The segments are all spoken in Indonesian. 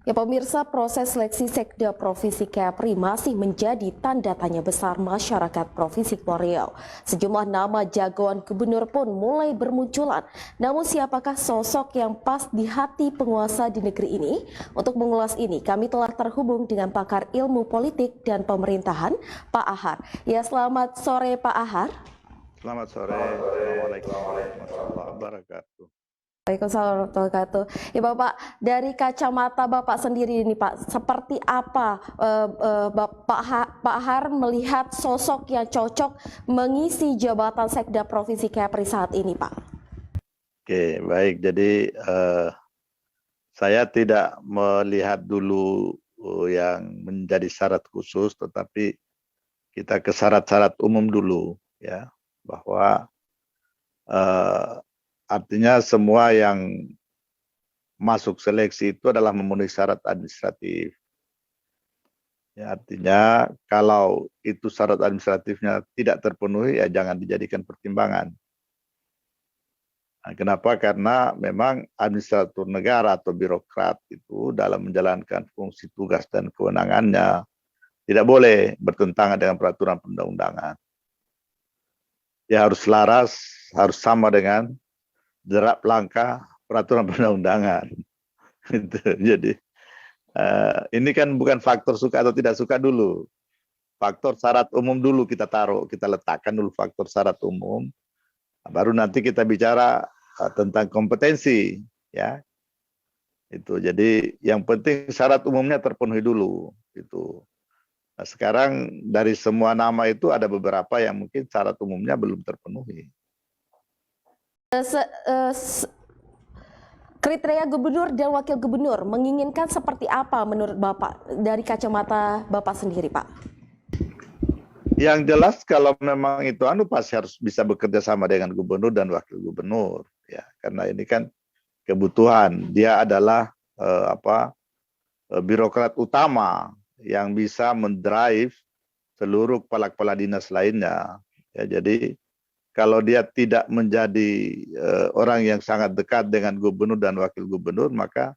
Ya pemirsa, proses seleksi Sekda Provinsi Kepri masih menjadi tanda tanya besar masyarakat Provinsi Riau. Sejumlah nama jagoan gubernur pun mulai bermunculan. Namun siapakah sosok yang pas di hati penguasa di negeri ini? Untuk mengulas ini, kami telah terhubung dengan pakar ilmu politik dan pemerintahan, Pak Ahar. Ya, selamat sore Pak Ahar. Selamat sore. Assalamualaikum warahmatullahi wabarakatuh. Waalaikumsalam warahmatullahi wabarakatuh. Ya Bapak, dari kacamata Bapak sendiri ini Pak, seperti apa Pak Har melihat sosok yang cocok mengisi jabatan Sekda Provinsi Kepri saat ini Pak? Oke, baik. Jadi saya tidak melihat dulu yang menjadi syarat khusus, tetapi kita ke syarat-syarat umum dulu, ya, bahwa artinya semua yang masuk seleksi itu adalah memenuhi syarat administratif. Ya, artinya kalau itu syarat administratifnya tidak terpenuhi, ya jangan dijadikan pertimbangan. Nah, kenapa? Karena memang administratur negara atau birokrat itu dalam menjalankan fungsi tugas dan kewenangannya tidak boleh bertentangan dengan peraturan perundang-undangan. Ya harus selaras, harus sama dengan derap langkah peraturan perundang-undangan. Jadi ini kan bukan faktor suka atau tidak suka dulu. Faktor syarat umum dulu kita taruh, kita letakkan dulu faktor syarat umum. Baru nanti kita bicara tentang kompetensi, ya. Itu. Jadi yang penting syarat umumnya terpenuhi dulu, itu. Nah, sekarang dari semua nama itu ada beberapa yang mungkin syarat umumnya belum terpenuhi. Kriteria gubernur dan wakil gubernur menginginkan seperti apa menurut Bapak dari kacamata Bapak sendiri Pak? Yang jelas kalau memang itu pasti harus bisa bekerja sama dengan gubernur dan wakil gubernur, ya, karena ini kan kebutuhan. Dia adalah birokrat utama yang bisa mendrive seluruh kepala-kepala dinas lainnya. Ya, jadi kalau dia tidak menjadi orang yang sangat dekat dengan gubernur dan wakil gubernur, maka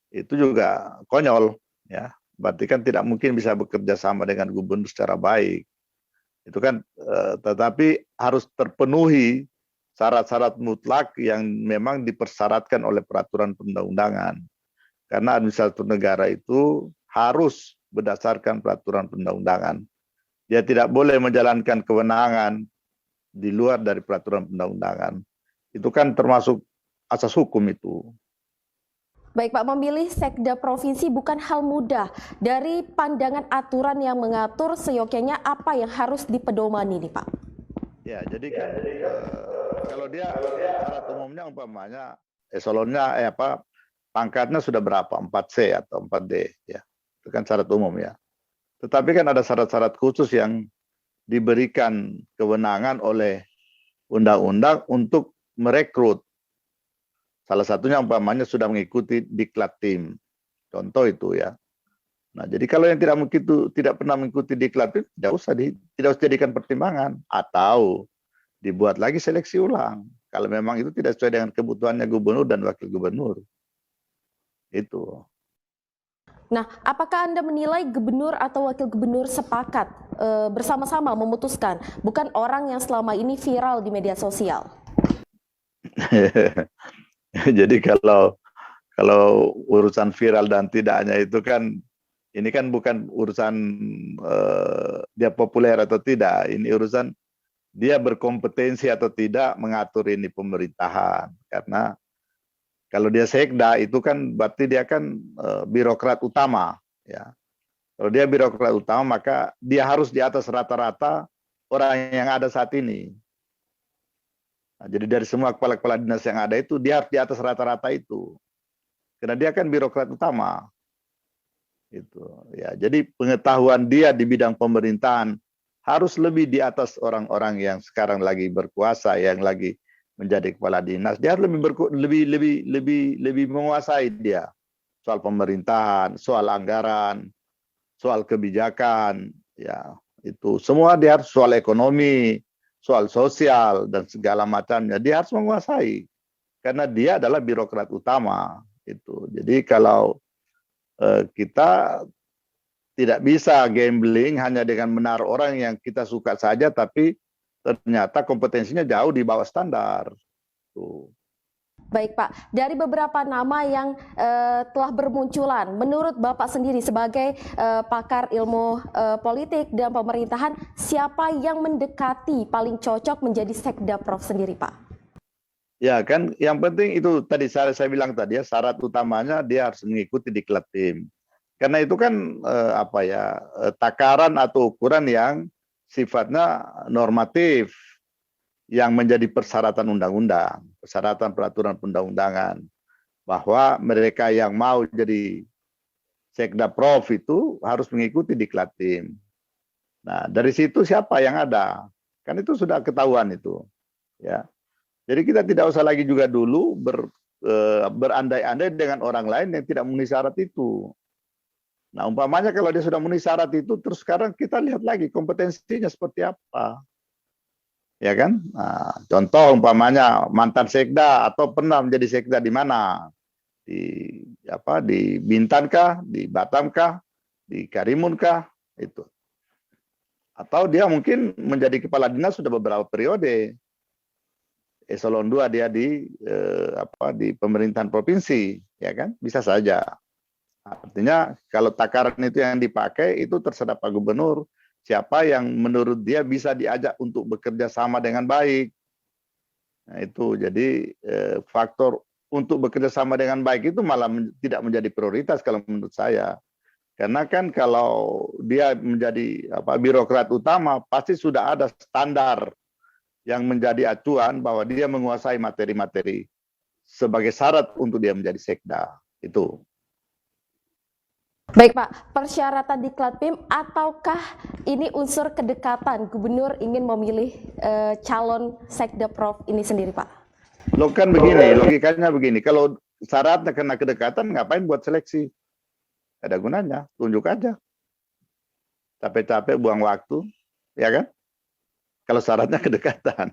itu juga konyol, ya. Berarti kan tidak mungkin bisa bekerja sama dengan gubernur secara baik. Itu kan, tetapi harus terpenuhi syarat-syarat mutlak yang memang dipersyaratkan oleh peraturan perundang-undangan. Karena administrator negara itu harus berdasarkan peraturan perundang-undangan. Dia tidak boleh menjalankan kewenangan di luar dari peraturan perundang-undangan. Itu kan termasuk asas hukum itu. Baik Pak, memilih Sekda Provinsi bukan hal mudah. Dari pandangan aturan yang mengatur seyogyanya apa yang harus dipedomani nih Pak? Ya, jadi kan kalau dia syarat umumnya umpamanya eselonnya pangkatnya sudah berapa? 4C atau 4D, ya. Itu kan syarat umum, ya. Tetapi kan ada syarat-syarat khusus yang diberikan kewenangan oleh undang-undang untuk merekrut. Salah satunya umpamanya sudah mengikuti diklat tim. Contoh itu, ya. Nah, jadi kalau yang tidak pernah mengikuti diklat tim, tidak usah jadikan pertimbangan, atau dibuat lagi seleksi ulang. Kalau memang itu tidak sesuai dengan kebutuhannya gubernur dan wakil gubernur. Itu. Nah, apakah Anda menilai gubernur atau wakil gubernur sepakat bersama-sama memutuskan, bukan orang yang selama ini viral di media sosial? Jadi kalau urusan viral dan tidaknya itu kan, ini kan bukan urusan dia populer atau tidak. Ini urusan dia berkompetensi atau tidak mengatur ini pemerintahan. Karena kalau dia sekda itu kan berarti dia kan birokrat utama, ya. Kalau dia birokrat utama, maka dia harus di atas rata-rata orang yang ada saat ini. Nah, jadi dari semua kepala-kepala dinas yang ada itu, dia harus di atas rata-rata itu. Karena dia kan birokrat utama. Itu, ya. Jadi pengetahuan dia di bidang pemerintahan harus lebih di atas orang-orang yang sekarang lagi berkuasa, yang lagi menjadi kepala dinas. Dia harus lebih menguasai dia soal pemerintahan, soal anggaran, soal kebijakan, ya. Itu semua dia harus, soal ekonomi, soal sosial dan segala macamnya dia harus menguasai, karena dia adalah birokrat utama itu. Jadi kalau kita tidak bisa gambling hanya dengan menaruh orang yang kita suka saja, tapi ternyata kompetensinya jauh di bawah standar. Tuh. Baik Pak, dari beberapa nama yang telah bermunculan, menurut Bapak sendiri sebagai pakar ilmu politik dan pemerintahan, siapa yang mendekati paling cocok menjadi Sekda Prof sendiri Pak? Ya kan, yang penting itu tadi saya bilang tadi ya, syarat utamanya dia harus mengikuti diklat tim. Karena itu kan takaran atau ukuran yang sifatnya normatif, yang menjadi persyaratan undang-undang, persyaratan peraturan undang-undangan, bahwa mereka yang mau jadi Sekda Prof itu harus mengikuti diklat tim. Nah, dari situ siapa yang ada? Kan itu sudah ketahuan itu. Ya. Jadi kita tidak usah lagi juga dulu berandai-andai dengan orang lain yang tidak memenuhi syarat itu. Nah, umpamanya kalau dia sudah memenuhi syarat itu, terus sekarang kita lihat lagi kompetensinya seperti apa. Ya kan? Nah, contoh umpamanya mantan sekda atau pernah menjadi sekda di mana? Di Bintan kah, di Batam kah, di Karimun kah, itu. Atau dia mungkin menjadi kepala dinas sudah beberapa periode. Eselon 2 dia di pemerintahan provinsi, ya kan? Bisa saja. Artinya kalau takaran itu yang dipakai itu terserah Pak Gubernur. Siapa yang menurut dia bisa diajak untuk bekerja sama dengan baik. Nah, itu jadi faktor untuk bekerja sama dengan baik itu malah tidak menjadi prioritas kalau menurut saya. Karena kan kalau dia menjadi birokrat utama, pasti sudah ada standar yang menjadi acuan bahwa dia menguasai materi-materi sebagai syarat untuk dia menjadi sekda. Itu. Baik Pak, persyaratan diklat PIM ataukah ini unsur kedekatan gubernur ingin memilih calon Sekda Prof ini sendiri Pak? Lo kan begini, logikanya begini, kalau syaratnya kena kedekatan ngapain buat seleksi? Ada gunanya, tunjuk aja. Capek-capek buang waktu, ya kan? Kalau syaratnya kedekatan.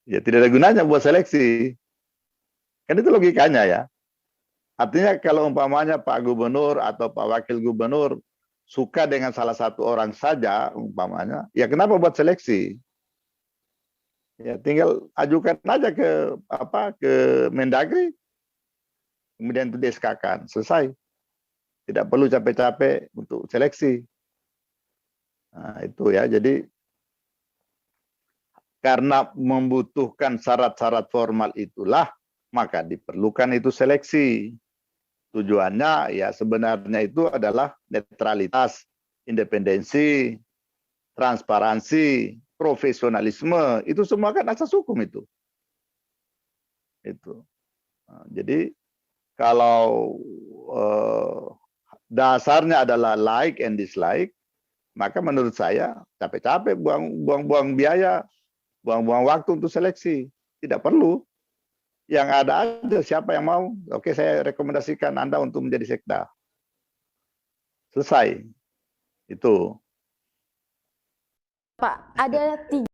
Ya tidak ada gunanya buat seleksi. Kan itu logikanya ya. Artinya kalau umpamanya Pak Gubernur atau Pak Wakil Gubernur suka dengan salah satu orang saja umpamanya, ya kenapa buat seleksi? Ya tinggal ajukan aja ke Mendagri, kemudian itu di-SK-kan, selesai. Tidak perlu capek-capek untuk seleksi. Nah, itu ya, jadi karena membutuhkan syarat-syarat formal itulah, maka diperlukan itu seleksi. Tujuannya ya sebenarnya itu adalah netralitas, independensi, transparansi, profesionalisme, itu semua kan asas hukum itu. Nah, jadi kalau dasarnya adalah like and dislike, maka menurut saya capek-capek buang-buang biaya, buang-buang waktu untuk seleksi. Tidak perlu. Yang ada siapa yang mau, oke saya rekomendasikan Anda untuk menjadi sekda. Selesai. Itu. Pak, ada 3